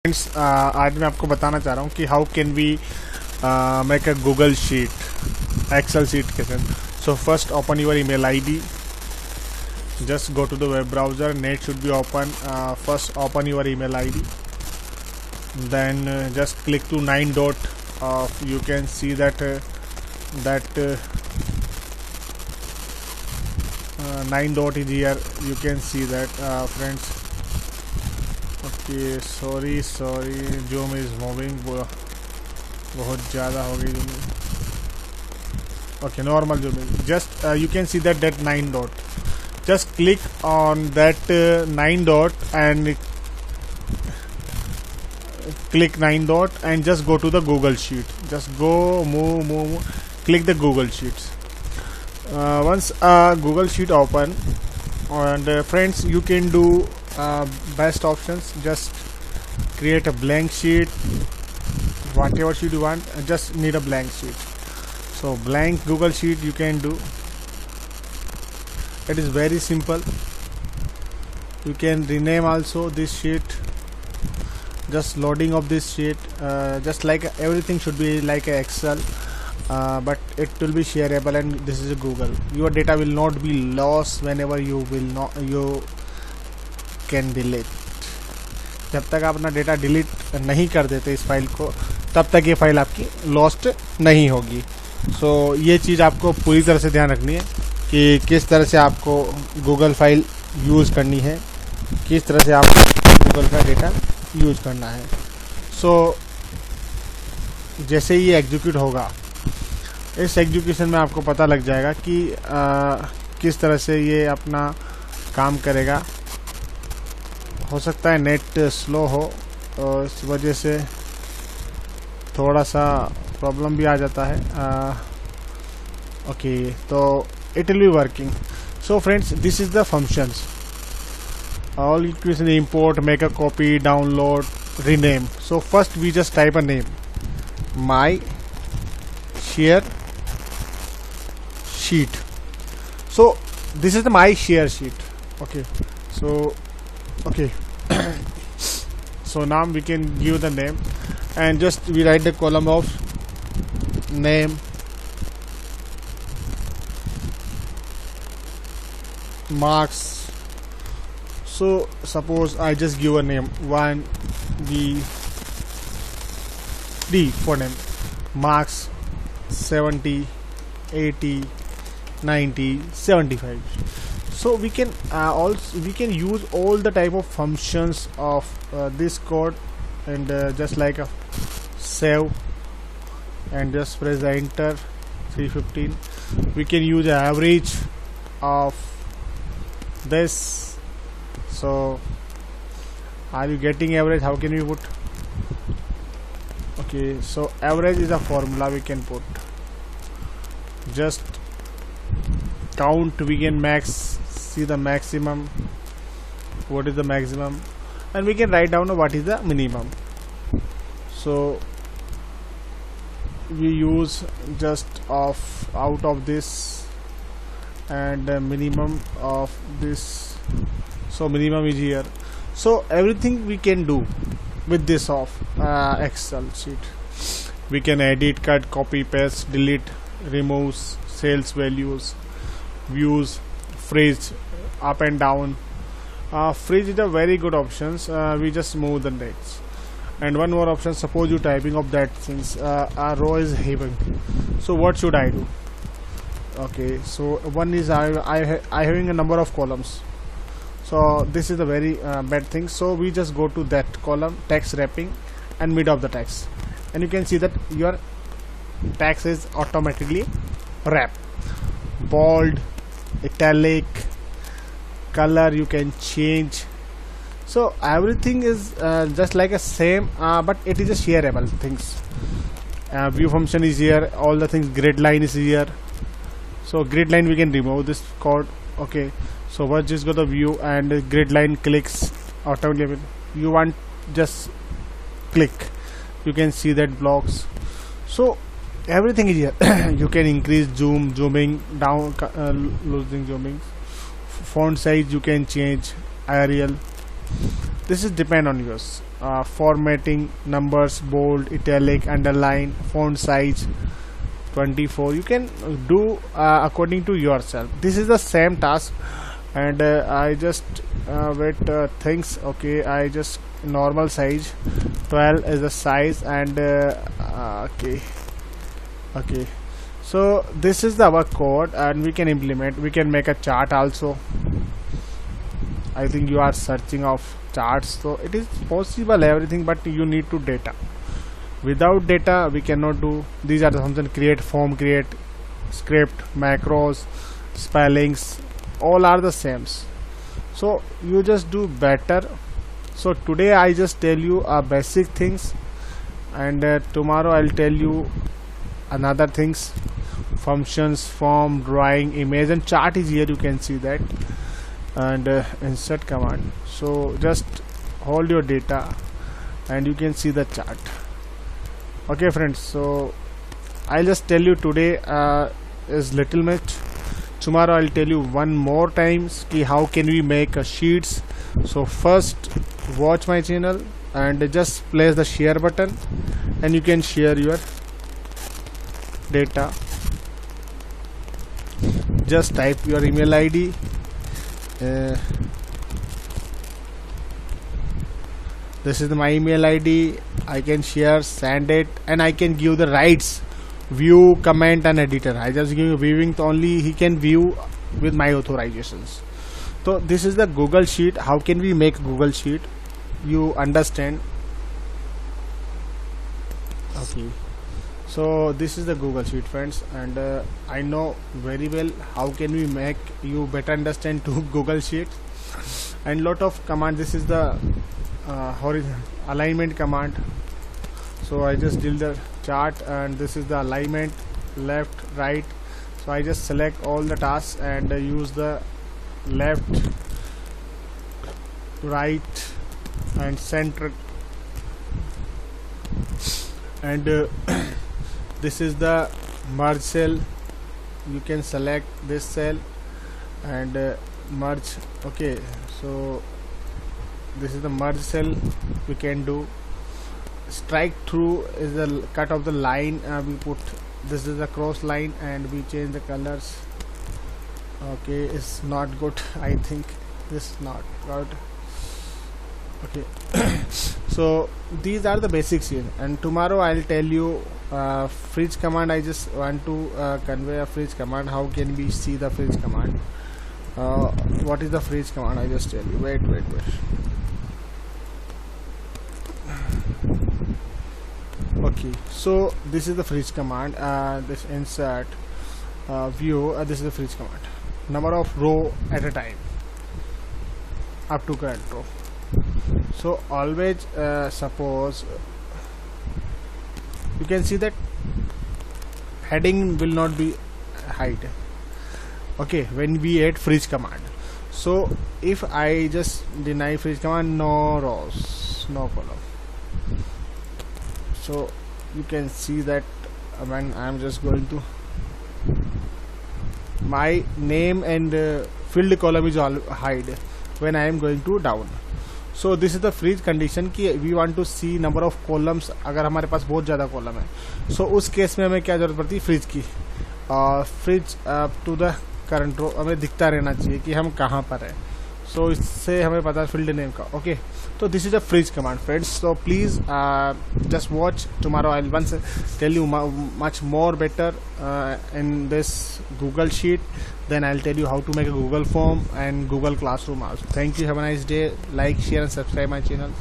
Friends आज मैं आपको बताना चाह रहा हूँ कि how can we make a Google sheet Excel sheet के साथ. So first open your email ID, just go to the web browser, net should be open. First open your email id, then just click to 9 dot. You can see that 9 dot is here. You can see that friends. Okay, sorry, zoom is moving, बहुत ज़्यादा हो गई zooming. Okay, normal zooming. Just you can see that 9 dot. Just click on that 9 dot and click 9 dot and just go to the Google Sheet. Just go move. Click the Google Sheets. Once Google Sheet open, and friends, you can do best options. Just create a blank sheet, whatever sheet you want. Just need a blank sheet. So blank Google Sheet you can do. It is very simple. You can rename also this sheet. Just loading of this sheet, just like everything should be like a Excel, but it will be shareable, and this is a Google. Your data will not be lost whenever you can delete. जब तक आप अपना data delete नहीं कर देते इस file को, तब तक ये फाइल आपकी लॉस्ट नहीं होगी. सो ये चीज़ आपको पूरी तरह से ध्यान रखनी है कि किस तरह से आपको गूगल फाइल यूज़ करनी है, किस तरह से आपको गूगल का डेटा यूज़ करना है. सो जैसे ही ये एग्जीक्यूट होगा, इस एग्जीक्यूशन में आपको पता लग जाएगा कि किस तरह से ये अपना काम करेगा. हो सकता है नेट स्लो हो और इस वजह से थोड़ा सा प्रॉब्लम भी आ जाता है. ओके, तो it will be working. So friends, this is the functions. All you can import, make a copy, download, rename. So first we just type a name, my share sheet. So this is the my share sheet. Okay, so okay. So now we can give the name, and just we write the column of name, marks. So suppose I just give a name 1 B D for name, marks 70 80 90 75. So we can use all the type of functions of this code, and just like a save and just press the enter. 315. We can use an average of this. So are you getting average? How can we put? Okay, so average is a formula we can put. Just count, we can see the maximum, what is the maximum, and we can write down what is the minimum. So we use just out of this and minimum of this. So minimum is here. So everything we can do with this of Excel sheet. We can edit, cut, copy, paste, delete, remove, sales values, views, freeze, up and down. Freeze is a very good options. We just move the next. And one more option, suppose you typing of that things, our row is heavy. So what should I do? Okay, so one is I having a number of columns. So this is a very bad thing. So we just go to that column, text wrapping, and mid of the text, and you can see that your text is automatically wrapped. Bold, italic, color you can change. So everything is just like a same, but it is a shareable things. View function is here, all the things. Grid line is here. So grid line we can remove this code. Okay, so what, just go to view and grid line clicks automatically. You want just click, you can see that blocks. So everything is here. You can increase zooming down, losing zooming. Font size you can change, Arial. This is depend on yours. formatting numbers, bold, italic, underline, font size 24. You can do according to yourself. This is the same task, and I just wait things. Okay, I just normal size 12 is the size, and okay, so this is our code, and we can implement. We can make a chart also. I think you are searching of charts, so it is possible everything, but you need to data. Without data we cannot do. These are the functions: create form, create script, macros, spellings, all are the same. So you just do better. So today I just tell you basic things, and tomorrow I'll tell you another things: functions, form, drawing, image, and chart is here. You can see that, and insert command. So just hold your data and you can see the chart. Okay friends, so I'll just tell you today is little much. Tomorrow I'll tell you one more times ki how can we make sheets. So first watch my channel and just place the share button, and you can share your data. Just type your email ID. This is my email ID. I can share, send it, and I can give the rights: view, comment, and editor. I just give viewing only. He can view with my authorizations. So this is the Google Sheet. How can we make Google Sheet? You understand? Okay. So this is the Google Sheet, friends, and I know very well how can we make you better understand to Google Sheet, and lot of command. This is the horizontal alignment command. So I just did the chart, and this is the alignment left, right. So I just select all the tasks and use the left, right, and center, and this is the merge cell. You can select this cell and merge. Okay, so this is the merge cell. We can do strike through is the cut of the line. We put this is the cross line, and we change the colors. Okay, it's not good. I think this is not good. Okay. So these are the basics here, and tomorrow I'll tell you freeze command. I just want to convey a freeze command. How can we see the freeze command? What is the freeze command? I just tell you. Wait. Okay, so this is the freeze command. This insert view. This is the freeze command. Number of row at a time, up to current row. So always suppose you can see that heading will not be hide. Okay, when we add freeze command. So if I just deny freeze command, no rows, no column. So you can see that when I am just going to my name and field column is all hide when I am going to down. So this is the freeze condition कि we want to see number of columns. अगर हमारे पास बहुत ज़्यादा column है, so उस case में हमें क्या जरूरत पड़ती है? फ्रीज की. फ्रीज टू द करंट रो हमें दिखता रहना चाहिए कि हम कहाँ पर हैं. So इससे हमें पता है फील्ड नेम का. Okay, so this is a freeze command, friends. So please just watch. Tomorrow I'll once tell you much more better in this Google Sheet. Then I'll tell you how to make a Google form and Google Classroom also. Thank you. Have a nice day. Like, share, and subscribe my channel.